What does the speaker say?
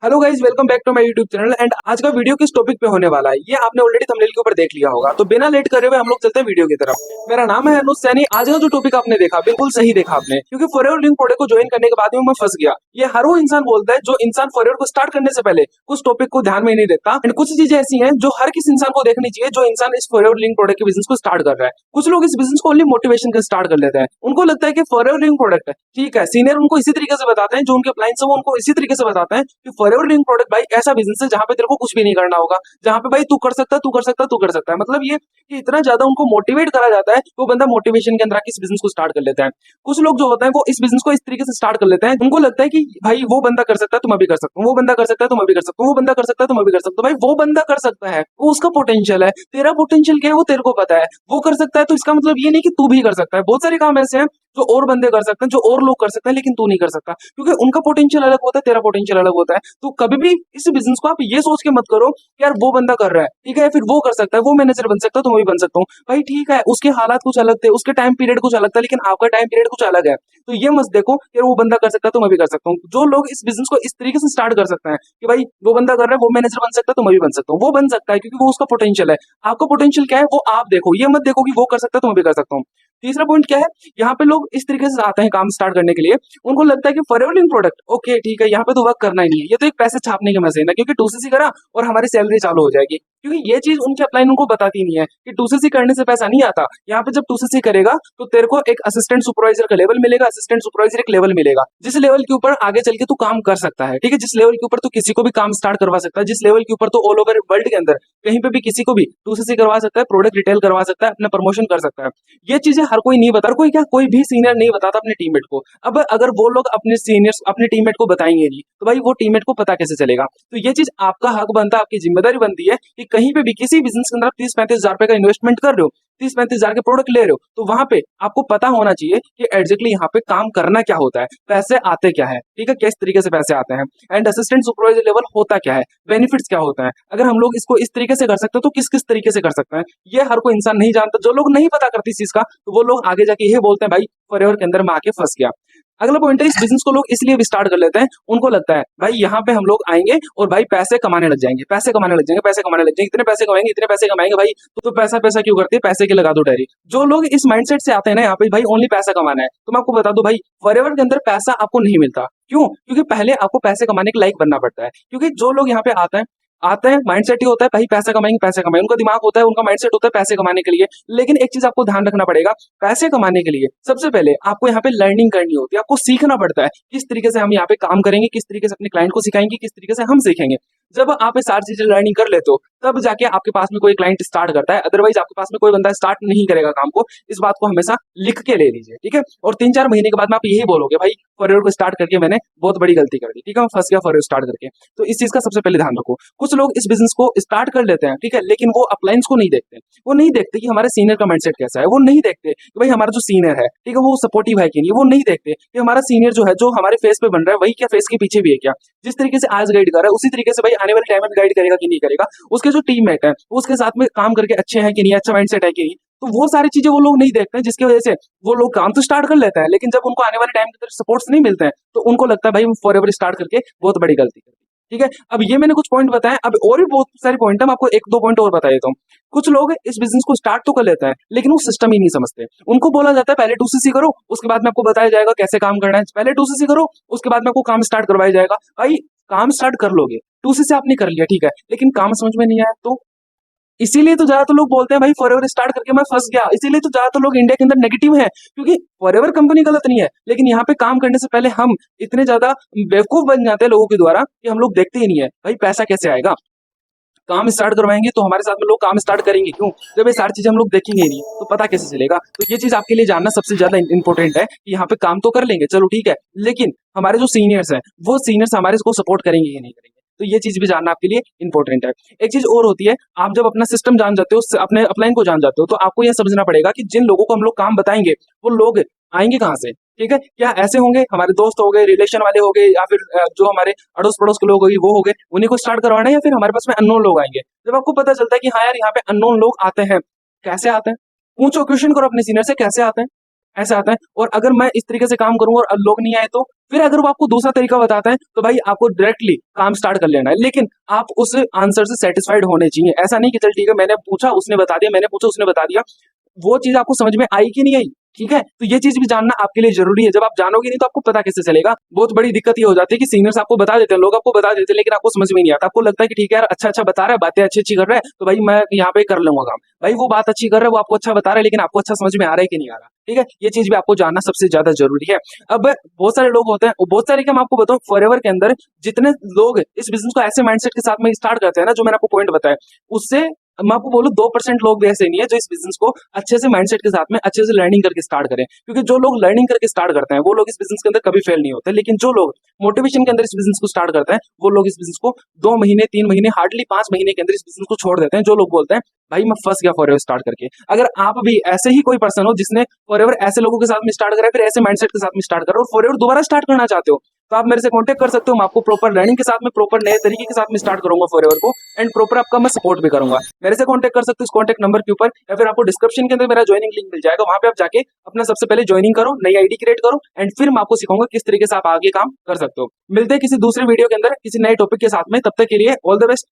Hello guys, welcome back to my YouTube channel. And आज का video किस topic पे होने वाला है ये आपने ऑलरेडी थंबनेल के ऊपर देख लिया होगा। तो बिना लेट करे हुए हम लोग चलते हैं वीडियो की तरफ। मेरा नाम है अनुज सैनी। आज का जो टॉपिक आपने देखा बिल्कुल सही देखा आपने, क्योंकि फॉरएवर लिंक प्रोडक्ट को ज्वाइन करने के बाद में मैं फंस गया। ये हर वो इंसान बोलता है जो इंसान फॉरएवर को स्टार्ट करने से पहले कुछ टॉपिक को ध्यान में नहीं देता। एंड कुछ चीजें ऐसी हैं जो हर किसी इंसान को देखनी चाहिए जो इंसान इस फॉरएवर लिंक प्रोडक्ट के बिजनेस को स्टार्ट कर रहा है। कुछ लोग इस बिजनेस को ओनली मोटिवेशन के स्टार्ट कर लेते हैं। उनको लगता है कि फॉरएवर लिंक प्रोडक्ट है, ठीक है। सीनियर उनको इसी तरीके से बताते हैं, जो उनके क्लाइंट्स हैं वो उनको इसी तरीके से बताते हैं कि फॉरएवर लिंक प्रोडक्ट भाई ऐसा बिजनेस है जहां पे तेरे को कुछ भी नहीं करना होगा, जहां पे भाई तू कर सकता है, तू कर सकता है, तू कर सकता है। मतलब ये कि इतना ज्यादा उनको मोटिवेट करा जाता है कि वो बंदा मोटिवेशन के अंदर आके इस बिजनेस को स्टार्ट कर लेता है। कुछ लोग जो होते हैं वो इस बिजनेस को इस तरीके से स्टार्ट कर लेते हैं, उनको लगता है कि भाई वो बंदा कर सकता है तो मैं भी कर सकता हूँ, वो बंदा कर सकता है तो मैं भी कर सकता हूँ, वो बंदा कर सकता है तो मैं भी कर सकता हूँ। भाई वो बंदा कर सकता है, वो उसका पोटेंशियल है, तेरा पोटेंशियल क्या है वो तेरे को पता है। वो कर सकता है तो इसका मतलब ये नहीं कि तू भी कर सकता है। बहुत सारे काम ऐसे हैं जो और बंदे कर सकते हैं, जो और लोग कर सकते हैं, लेकिन तू नहीं कर सकता, क्योंकि उनका पोटेंशियल अलग होता है, तेरा पोटेंशियल अलग होता है। तो कभी भी इस बिजनेस को आप ये सोच के मत करो कि यार वो बंदा कर रहा है, ठीक है, फिर वो कर सकता है, वो मैनेजर बन सकता है तो मैं भी बन सकता हूँ। भाई ठीक है, उसके हालात कुछ अलग थे, उसके टाइम पीरियड कुछ अलग था, लेकिन आपका टाइम पीरियड कुछ अलग है। तो ये मत देखो यार वो बंदा कर सकता है तो मैं भी कर सकता हूँ। जो लोग इस बिजनेस को इस तरीके से स्टार्ट कर सकते हैं कि भाई वो बंदा कर रहा है, वो मैनेजर बन सकता है तो मैं भी बन सकता हूँ, वो बन सकता है क्योंकि वो उसका पोटेंशियल है। आपका पोटेंशियल क्या है वो आप देखो, ये मत देखो कि वो कर सकता है तो मैं भी कर सकता हूँ। तीसरा पॉइंट क्या है, यहाँ पे लोग इस तरीके से आते हैं काम स्टार्ट करने के लिए। उनको लगता है कि फॉरएवर लिंक प्रोडक्ट ओके ठीक है, यहाँ पे तो वर्क करना ही नहीं है, ये तो एक पैसे छापने की मशीन है, क्योंकि 2cc करा और हमारी सैलरी चालू हो जाएगी। क्योंकि ये चीज उनकी अपलाइन उनको बताती नहीं है कि 2cc करने से पैसा नहीं आता। यहाँ पे जब 2cc करेगा तो तेरे को एक असिस्टेंट सुपरवाइजर का लेवल मिलेगा, असिस्टेंट सुपरवाइजर एक लेवल मिलेगा, जिस लेवल के ऊपर आगे चल के तू काम कर सकता है, ठीक है। जिस लेवल के ऊपर तू किसी को भी काम स्टार्ट करवा सकता है, जिस लेवल के ऊपर तो ऑल ओवर वर्ल्ड के अंदर कहीं पे भी किसी को भी 2cc करवा सकता है, प्रोडक्ट रिटेल करवा सकता है, अपना प्रमोशन कर सकता है। ये चीजें हर कोई नहीं बता, कोई क्या कोई भी सीनियर नहीं बताता अपने टीममेट को। अब अगर वो लोग अपने सीनियर्स अपने टीममेट को बताएंगे नहीं तो भाई वो टीममेट को पता कैसे चलेगा। तो ये चीज आपका हक बनता है, आपकी जिम्मेदारी बनती है कि कहीं पे भी किसी बिजनेस के अंदर 30-35 हजार रुपए का इन्वेस्टमेंट कर रहे हो, 30-35 हजार के प्रोडक्ट ले रहे हो, तो वहां पे आपको पता होना चाहिए कि एग्जैक्टली यहाँ पे काम करना क्या होता है, पैसे आते क्या है, ठीक है, किस तरीके से पैसे आते हैं, एंड असिस्टेंट सुपरवाइजर लेवल होता क्या है, बेनिफिट्स क्या होता है। अगर हम लोग इसको इस तरीके से कर सकते हैं तो किस किस तरीके से कर सकते हैं, ये हर कोई इंसान नहीं जानता। जो लोग नहीं पता करती इस चीज का तो वो लोग आगे जाके ये बोलते हैं भाई फॉरएवर के अंदर मैं आके फंस गया। अगला पॉइंट है, इस बिजनेस को लोग इसलिए भी स्टार्ट कर लेते हैं, उनको लगता है भाई यहाँ पे हम लोग आएंगे और भाई पैसे कमाने लग जाएंगे, पैसे कमाने लग जाएंगे, पैसे कमाने लग जाएंगे, इतने पैसे कमाएंगे, इतने पैसे कमाएंगे। भाई तो पैसा पैसा क्यों करते हैं, पैसे के लगा दो डायरी। जो लोग इस माइंडसेट से आते हैं ना यहाँ पे भाई ओनली पैसा कमाना है, तो मैं आपको बता दूं भाई फॉरएवर के अंदर पैसा आपको नहीं मिलता। क्यों? क्योंकि पहले आपको पैसे कमाने के लायक बनना पड़ता है। क्योंकि जो लोग यहाँ पे आते हैं माइंडसेट ही होता है भाई पैसा कमाएंगे, पैसा कमाएंगे, उनका दिमाग होता है, उनका माइंडसेट होता है पैसे कमाने के लिए। लेकिन एक चीज आपको ध्यान रखना पड़ेगा, पैसे कमाने के लिए सबसे पहले आपको यहाँ पे लर्निंग करनी होती है, आपको सीखना पड़ता है किस तरीके से हम यहाँ पे काम करेंगे, किस तरीके से अपने क्लाइंट को सिखाएंगे, किस तरीके से हम सीखेंगे। जब आप ये सारी चीजें लर्निंग कर लेते हो तब जाके आपके पास में कोई क्लाइंट स्टार्ट करता है, अदरवाइज आपके पास में कोई बंदा स्टार्ट नहीं करेगा काम को। इस बात को हमेशा लिख के ले लीजिए, ठीक है। और 3-4 महीने के बाद में आप यही बोलोगे भाई फॉरएवर को स्टार्ट करके मैंने बहुत बड़ी गलती कर दी, ठीक है, मैं फंस गया फॉरएवर स्टार्ट करके। तो इस चीज का सबसे पहले ध्यान रखो। कुछ लोग इस बिजनेस को स्टार्ट कर लेते हैं, ठीक है, लेकिन वो अपलाइंस को नहीं देखते। वो नहीं देखते कि हमारे सीनियर का माइंडसेट कैसा है, वो नहीं देखते कि भाई हमारा जो सीनियर है, ठीक है, वो सपोर्टिव है कि नहीं, वो नहीं देखते कि हमारा सीनियर जो है जो हमारे फेस पे बन रहा है वही क्या फेस के पीछे भी है क्या। जिस तरीके से आज गाइड कर रहा है उसी तरीके से भाई आने वाले टाइम में गाइड करेगा कि नहीं करेगा। उसके जो टीममेट है वो उसके साथ में काम करके अच्छे हैं कि नहीं, अच्छा माइंडसेट है कि नहीं। तो वो सारी चीजें वो लोग नहीं देखते हैं, जिसकी वजह से वो लोग काम तो स्टार्ट कर लेते हैं, लेकिन जब उनको आने वाले टाइम की तरफ सपोर्ट्स नहीं मिलते हैं तो उनको लगता है भाई फॉरएवर स्टार्ट करके बहुत बड़ी गलती कर दी, ठीक है। अब ये मैंने कुछ पॉइंट बताए, अब और भी बहुत सारे पॉइंट है, मैं आपको 1-2 पॉइंट और बता देता हूँ। कुछ लोग इस बिजनेस को स्टार्ट तो कर लेते हैं लेकिन वो सिस्टम ही नहीं समझते। उनको बोला जाता है पहले 2cc करो, उसके बाद में आपको बताया जाएगा कैसे काम करना है, पहले 2cc करो उसके बाद में आपको काम स्टार्ट करवाया जाएगा। भाई काम स्टार्ट कर लोगे, 2cc आपने कर लिया, ठीक है, लेकिन काम समझ में नहीं आया तो इसीलिए तो ज्यादातर लोग बोलते हैं भाई फॉरएवर स्टार्ट करके मैं फंस गया। इसीलिए तो ज्यादातर लोग इंडिया के अंदर नेगेटिव है, क्योंकि फॉरएवर कंपनी गलत नहीं है, लेकिन यहाँ पे काम करने से पहले हम इतने ज्यादा बेवकूफ बन जाते हैं लोगों के द्वारा कि हम लोग देखते ही नहीं है भाई पैसा कैसे आएगा। काम स्टार्ट करवाएंगे तो हमारे साथ में लोग काम स्टार्ट करेंगे क्यों, जब ये सारी चीजें हम लोग देखेंगे ही नहीं तो पता कैसे चलेगा। तो ये चीज आपके लिए जानना सबसे ज्यादा इंपॉर्टेंट है कि यहाँ पे काम तो कर लेंगे चलो ठीक है, लेकिन हमारे जो सीनियर्स हैं वो सीनियर्स हमारे इसको सपोर्ट करेंगे ही नहीं करेंगे। तो ये चीज भी जानना आपके लिए इंपॉर्टेंट है। एक चीज और होती है, आप जब अपना सिस्टम जान जाते हो, अपने अपलाइन को जान जाते हो, तो आपको यह समझना पड़ेगा कि जिन लोगों को हम लोग काम बताएंगे वो लोग आएंगे कहाँ से, ठीक है। क्या ऐसे होंगे हमारे दोस्त हो गए, रिलेशन वाले हो गए, या फिर जो हमारे अड़ोस पड़ोस के लोग हो गए वो हो गए, उन्हीं को स्टार्ट करवाना है, या फिर हमारे पास में अननोन लोग आएंगे। जब आपको पता चलता है कि हाँ यार यहाँ पे अननोन लोग आते हैं, कैसे आते हैं, पूछो, क्वेश्चन करो अपने सीनियर से कैसे आते हैं, ऐसे आते हैं। और अगर मैं इस तरीके से काम करूंगा और लोग नहीं आए तो फिर अगर वो आपको दूसरा तरीका बताते हैं तो भाई आपको डायरेक्टली काम स्टार्ट कर लेना है, लेकिन आप उस आंसर से सेटिस्फाइड होने चाहिए। ऐसा नहीं कि चल ठीक है मैंने पूछा उसने बता दिया, मैंने पूछा उसने बता दिया, वो चीज आपको समझ में आई कि नहीं आई। ठीक है, तो ये चीज भी जानना आपके लिए जरूरी है। जब आप जानोगे नहीं तो आपको पता कैसे चलेगा। बहुत बड़ी दिक्कत ये हो जाती है कि सीनियर्स आपको बता देते हैं, लोग आपको बता देते हैं, लेकिन आपको समझ में नहीं आता। आपको लगता है कि ठीक है यार अच्छा अच्छा बता रहा है, बातें अच्छी अच्छी कर रहा है, तो भाई मैं यहाँ पे कर लूंगा काम। भाई वो बात अच्छी कर रहा है, वो आपको अच्छा बता रहा है, लेकिन आपको अच्छा समझ में आ रहा है कि नहीं आ रहा। ठीक है, ये चीज भी आपको जानना सबसे ज्यादा जरूरी है। अब बहुत सारे लोग होते हैं, बहुत सारे क्या मैं आपको बताऊं, फॉरएवर के अंदर जितने लोग इस बिजनेस को ऐसे माइंडसेट के साथ में स्टार्ट करते हैं ना, जो मैंने आपको पॉइंट बताया, उससे मैं आपको बोलूं 2% लोग भी ऐसे नहीं है जो इस बिजनेस को अच्छे से माइंडसेट के साथ में अच्छे से लर्निंग करके स्टार्ट करें। क्योंकि जो लोग लर्निंग करके स्टार्ट करते हैं वो लोग इस बिजनेस के अंदर कभी फेल नहीं होते, लेकिन जो लोग मोटिवेशन के अंदर इस बिजनेस को स्टार्ट करते हैं वो लोग इस बिजनेस को 2 महीने 3 महीने हार्डली 5 महीने के अंदर इस बिजनेस को छोड़ देते हैं। जो लोग बोलते हैं भाई मैं फंस गया फॉरएवर स्टार्ट करके। अगर आप भी ऐसे ही कोई पर्सन हो जिसने फॉरएवर ऐसे लोगों के साथ में स्टार्ट करा, फिर ऐसे माइंडसेट के साथ में स्टार्ट करो और फॉरएवर दोबारा स्टार्ट करना चाहते हो, तो आप मेरे से कांटेक्ट कर सकते हो। मैं आपको प्रॉपर लर्निंग के साथ में प्रॉपर नए तरीके के साथ में स्टार्ट करूंगा फॉरएवर को, एंड प्रॉपर आपका मैं सपोर्ट भी करूंगा। मेरे से कांटेक्ट कर सकते हो इस कांटेक्ट नंबर के ऊपर, या फिर आपको डिस्क्रिप्शन के अंदर मेरा ज्वाइनिंग लिंक मिल जाएगा, वहां पे आप जाके अपना सबसे पहले ज्वाइनिंग करो, नई आईडी क्रिएट करो, एंड फिर मैं आपको सिखाऊंगा किस तरीके से आप आगे काम कर सकते हो। मिलते हैं किसी दूसरे वीडियो के अंदर किसी नए टॉपिक के साथ में, तब तक के लिए ऑल द बेस्ट।